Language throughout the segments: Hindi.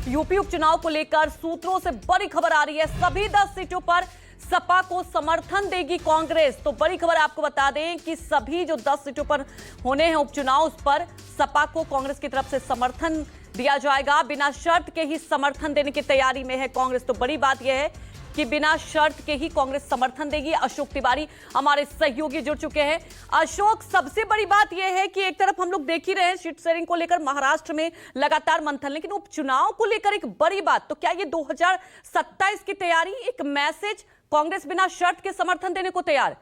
यूपी उपचुनाव को लेकर सूत्रों से बड़ी खबर आ रही है। सभी 10 सीटों पर सपा को समर्थन देगी कांग्रेस। तो बड़ी खबर आपको बता दें कि सभी जो 10 सीटों पर होने हैं उपचुनाव, उस पर सपा को कांग्रेस की तरफ से समर्थन दिया जाएगा। बिना शर्त के ही समर्थन देने की तैयारी में है कांग्रेस। तो बड़ी बात यह है कि बिना शर्त के ही कांग्रेस समर्थन देगी। अशोक तिवारी हमारे सहयोगी जुड़ चुके हैं। अशोक, सबसे बड़ी बात यह है कि एक तरफ हम लोग देख ही रहे हैं सीट शेयरिंग को लेकर महाराष्ट्र में लगातार मंथन, लेकिन उपचुनाव को लेकर एक बड़ी बात, तो क्या ये 2027 की तैयारी, एक मैसेज, कांग्रेस बिना शर्त के समर्थन देने को तैयार?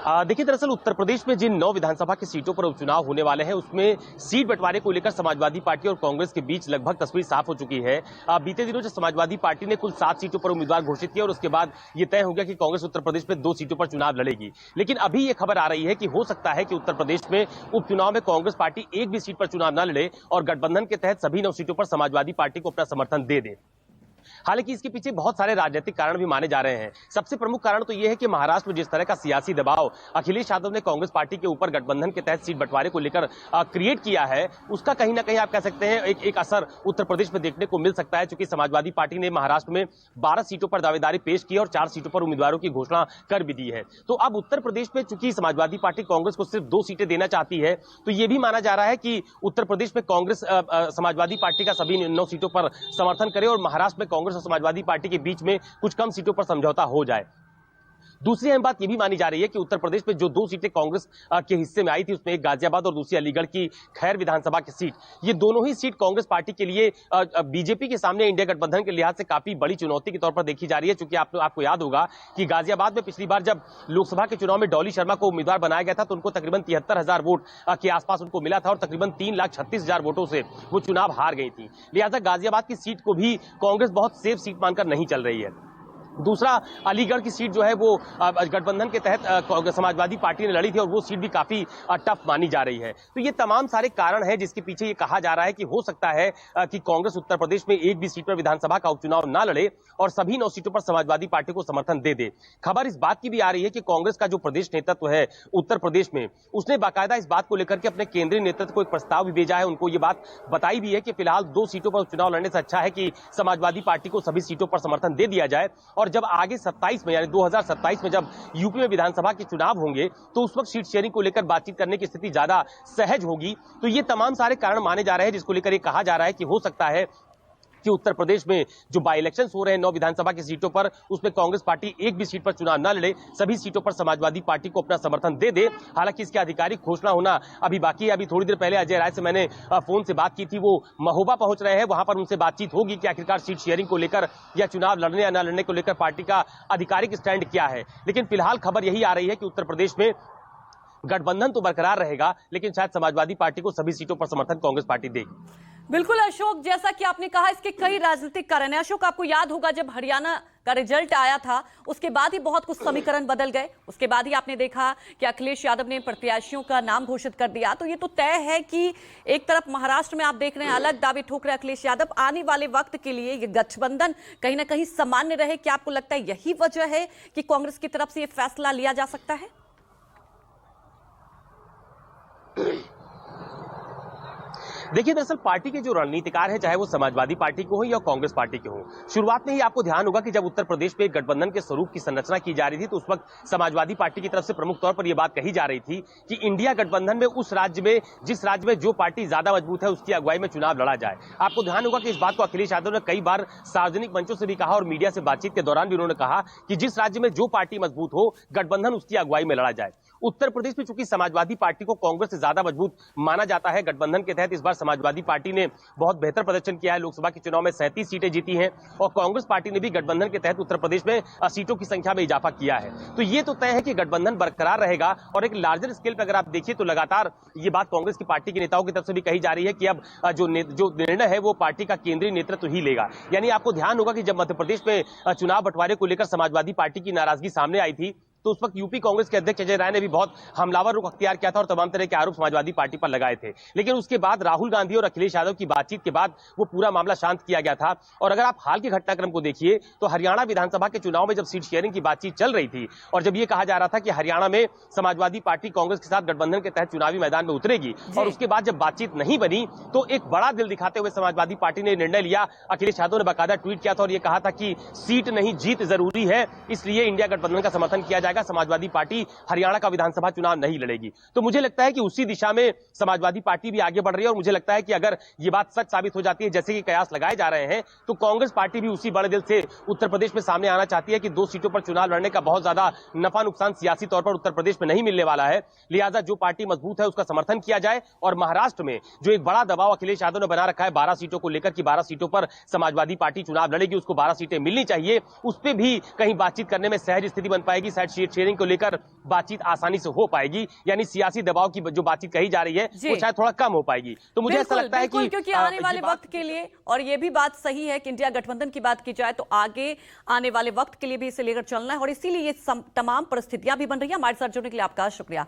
देखिए, दरअसल उत्तर प्रदेश में जिन 9 विधानसभा की सीटों पर उपचुनाव होने वाले हैं, उसमें सीट बंटवारे को लेकर समाजवादी पार्टी और कांग्रेस के बीच लगभग तस्वीर साफ हो चुकी है। बीते दिनों जब समाजवादी पार्टी ने कुल 7 सीटों पर उम्मीदवार घोषित किया और उसके बाद ये तय हो गया कि कांग्रेस उत्तर प्रदेश में 2 सीटों पर चुनाव लड़ेगी। लेकिन अभी ये खबर आ रही है कि हो सकता है कि उत्तर प्रदेश में उपचुनाव में कांग्रेस पार्टी एक भी सीट पर चुनाव न लड़े और गठबंधन के तहत सभी 9 सीटों पर समाजवादी पार्टी को अपना समर्थन दे दे। हालांकि इसके पीछे बहुत सारे राजनीतिक कारण भी माने जा रहे हैं। सबसे प्रमुख कारण तो यह है कि महाराष्ट्र में जिस तरह का सियासी दबाव अखिलेश यादव ने कांग्रेस पार्टी के ऊपर गठबंधन के तहत सीट बंटवारे को लेकर क्रिएट किया है, उसका कहीं ना कहीं आप कह सकते हैं एक असर उत्तर प्रदेश में देखने को मिल सकता है। चूंकि समाजवादी पार्टी ने महाराष्ट्र में 12 सीटों पर दावेदारी पेश की और 4 सीटों पर उम्मीदवारों की घोषणा कर भी दी है। तो अब उत्तर प्रदेश में चूंकि समाजवादी पार्टी कांग्रेस को सिर्फ 2 सीटें देना चाहती है, तो यह भी माना जा रहा है कि उत्तर प्रदेश में कांग्रेस समाजवादी पार्टी का सभी 9 सीटों पर समर्थन करे और महाराष्ट्र में कांग्रेस और समाजवादी पार्टी के बीच में कुछ कम सीटों पर समझौता हो जाए। दूसरी अहम बात यह भी मानी जा रही है कि उत्तर प्रदेश में जो 2 सीटें कांग्रेस के हिस्से में आई थी, उसमें एक गाजियाबाद और दूसरी अलीगढ़ की खैर विधानसभा की सीट, ये दोनों ही सीट कांग्रेस पार्टी के लिए बीजेपी के सामने इंडिया गठबंधन के लिहाज से काफी बड़ी चुनौती के तौर पर देखी जा रही है। चूंकि आपको याद होगा कि गाजियाबाद में पिछली बार जब लोकसभा के चुनाव में डॉली शर्मा को उम्मीदवार बनाया गया था, तो उनको तकरीबन 73,000 वोट के आसपास उनको मिला था और तकरीबन 3,36,000 वोटों से वो चुनाव हार गई थी। लिहाजा गाजियाबाद की सीट को भी कांग्रेस बहुत सेफ सीट मानकर नहीं चल रही है। दूसरा, अलीगढ़ की सीट जो है वो गठबंधन के तहत समाजवादी पार्टी ने लड़ी थी और वो सीट भी काफी टफ मानी जा रही है। तो ये तमाम सारे कारण हैं जिसके पीछे ये कहा जा रहा है कि हो सकता है कि कांग्रेस उत्तर प्रदेश में एक भी सीट पर विधानसभा का उपचुनाव ना लड़े और सभी 9 सीटों पर समाजवादी पार्टी को समर्थन दे दे। खबर इस बात की भी आ रही है कि कांग्रेस का जो प्रदेश नेतृत्व है उत्तर प्रदेश में, उसने बाकायदा इस बात को लेकर के अपने केंद्रीय नेतृत्व को एक प्रस्ताव भी भेजा है। उनको ये बात बताई भी है कि फिलहाल 2 सीटों पर उपचुनाव लड़ने से अच्छा है कि समाजवादी पार्टी को सभी सीटों पर समर्थन दे दिया जाए और जब आगे 27 में यानी 2027 में जब यूपी में विधानसभा के चुनाव होंगे, तो उस वक्त सीट शेयरिंग को लेकर बातचीत करने की स्थिति ज्यादा सहज होगी। तो ये तमाम सारे कारण माने जा रहे हैं जिसको लेकर ये कहा जा रहा है कि हो सकता है कि उत्तर प्रदेश में जो बाई इलेक्शंस हो रहे हैं 9 विधानसभा की सीटों पर, उसमें कांग्रेस पार्टी एक भी सीट पर चुनाव न लड़े, सभी सीटों पर समाजवादी पार्टी को अपना समर्थन दे दे। हालांकि इसकी आधिकारिक घोषणा होना अभी बाकी है। अभी थोड़ी देर पहले अजय राय से मैंने फोन से बात की थी, वो महोबा पहुंच रहे हैं, वहां पर उनसे बातचीत होगी कि आखिरकार सीट शेयरिंग को लेकर या चुनाव लड़ने या न लड़ने को लेकर पार्टी का आधिकारिक स्टैंड क्या है। लेकिन फिलहाल खबर यही आ रही है कि उत्तर प्रदेश में गठबंधन तो बरकरार रहेगा, लेकिन शायद समाजवादी पार्टी को सभी सीटों पर समर्थन कांग्रेस पार्टी देगी। बिल्कुल अशोक, जैसा कि आपने कहा, इसके कई राजनीतिक कारण हैं। अशोक, आपको याद होगा जब हरियाणा का रिजल्ट आया था, उसके बाद ही बहुत कुछ समीकरण बदल गए। उसके बाद ही आपने देखा कि अखिलेश यादव ने प्रत्याशियों का नाम घोषित कर दिया। तो ये तो तय है कि एक तरफ महाराष्ट्र में आप देख रहे हैं अलग दावे ठोक रहे अखिलेश यादव। आने वाले वक्त के लिए ये गठबंधन कहीं ना कहीं सामान्य रहे, क्या आपको लगता है यही वजह है कि कांग्रेस की तरफ से ये फैसला लिया जा सकता है? देखिए, दरअसल पार्टी के जो रणनीतिकार हैं, चाहे वो समाजवादी पार्टी के हो या कांग्रेस पार्टी के हो, शुरुआत में ही आपको ध्यान होगा कि जब उत्तर प्रदेश में गठबंधन के स्वरूप की संरचना की जा रही थी, तो उस वक्त समाजवादी पार्टी की तरफ से प्रमुख तौर पर यह बात कही जा रही थी कि इंडिया गठबंधन में उस राज्य में, जिस राज्य में जो पार्टी ज्यादा मजबूत है, उसकी अगुवाई में चुनाव लड़ा जाए। आपको ध्यान होगा कि इस बात को अखिलेश यादव ने कई बार सार्वजनिक मंचों से भी कहा और मीडिया से बातचीत के दौरान भी उन्होंने कहा कि जिस राज्य में जो पार्टी मजबूत हो, गठबंधन उसकी अगुवाई में लड़ा जाए। उत्तर प्रदेश में चूंकि समाजवादी पार्टी को कांग्रेस से ज्यादा मजबूत माना जाता है, गठबंधन के तहत इस बार समाजवादी पार्टी ने बहुत बेहतर प्रदर्शन किया है। लोकसभा के चुनाव में 37 सीटें जीती हैं और कांग्रेस पार्टी ने भी गठबंधन के तहत उत्तर प्रदेश में सीटों की संख्या में इजाफा किया है। तो ये तो तय है कि गठबंधन बरकरार रहेगा और एक लार्जर स्केल पर अगर आप देखिए तो लगातार ये बात कांग्रेस की पार्टी के नेताओं की तरफ से भी कही जा रही है कि अब जो निर्णय है वो पार्टी का केंद्रीय नेतृत्व ही लेगा। यानी आपको ध्यान होगा कि जब मध्य प्रदेश में चुनाव बंटवारे को लेकर समाजवादी पार्टी की नाराजगी सामने आई थी, तो उस वक्त यूपी कांग्रेस के अध्यक्ष अजय राय ने भी बहुत हमलावर रुख अख्तियार किया था और तमाम तरह के आरोप समाजवादी पार्टी पर लगाए थे। लेकिन उसके बाद राहुल गांधी और अखिलेश यादव की बातचीत के बाद वो पूरा मामला शांत किया गया था। और अगर आप हाल के घटनाक्रम को देखिए तो हरियाणा विधानसभा के चुनाव में जब सीट शेयरिंग की बातचीत चल रही थी और जब ये कहा जा रहा था कि हरियाणा में समाजवादी पार्टी कांग्रेस के साथ गठबंधन के तहत चुनावी मैदान में उतरेगी और उसके बाद जब बातचीत नहीं बनी तो एक बड़ा दिल दिखाते हुए समाजवादी पार्टी ने निर्णय लिया। अखिलेश यादव ने बाकायदा ट्वीट किया था और यह कहा था कि सीट नहीं जीत जरूरी है, इसलिए इंडिया गठबंधन का समर्थन किया जाएगा, समाजवादी पार्टी हरियाणा का विधानसभा चुनाव नहीं लड़ेगी। तो मुझे लगता है कि उसी दिशा में समाजवादी पार्टी भी आगे बढ़ रही है और मुझे लगता है कि अगर ये बात सच साबित हो जाती है जैसे कि कयास लगाए जा रहे हैं तो कांग्रेस पार्टी भी उसी बड़े दिल से उत्तर प्रदेश में सामने आना चाहती है कि 2 सीटों पर चुनाव लड़ने का बहुत ज्यादा नफा नुकसान सियासी तौर पर उत्तर प्रदेश में नहीं मिलने वाला है। लिहाजा जो पार्टी मजबूत है उसका समर्थन किया जाए और महाराष्ट्र में जो एक बड़ा दबाव अखिलेश यादव ने बना रखा है 12 सीटों को लेकर कि 12 सीटों पर समाजवादी पार्टी चुनाव लड़ेगी, उसको 12 सीटें मिलनी चाहिए, उस पर भी कहीं बातचीत करने में सहज स्थिति बन पाएगी, शायद सीट शेयरिंग को लेकर बातचीत आसानी से हो पाएगी, यानी सियासी दबाव की जो बातचीत कही जा रही है वो शायद थोड़ा कम हो पाएगी। तो मुझे ऐसा लगता है कि क्योंकि आने वाले वक्त के लिए, और ये भी बात सही है कि इंडिया गठबंधन की बात की जाए तो आगे आने वाले वक्त के लिए भी इसे लेकर चलना है और इसीलिए ये तमाम परिस्थितियां भी बन रही है। हमारे साथ जुड़ने के लिए आपका शुक्रिया।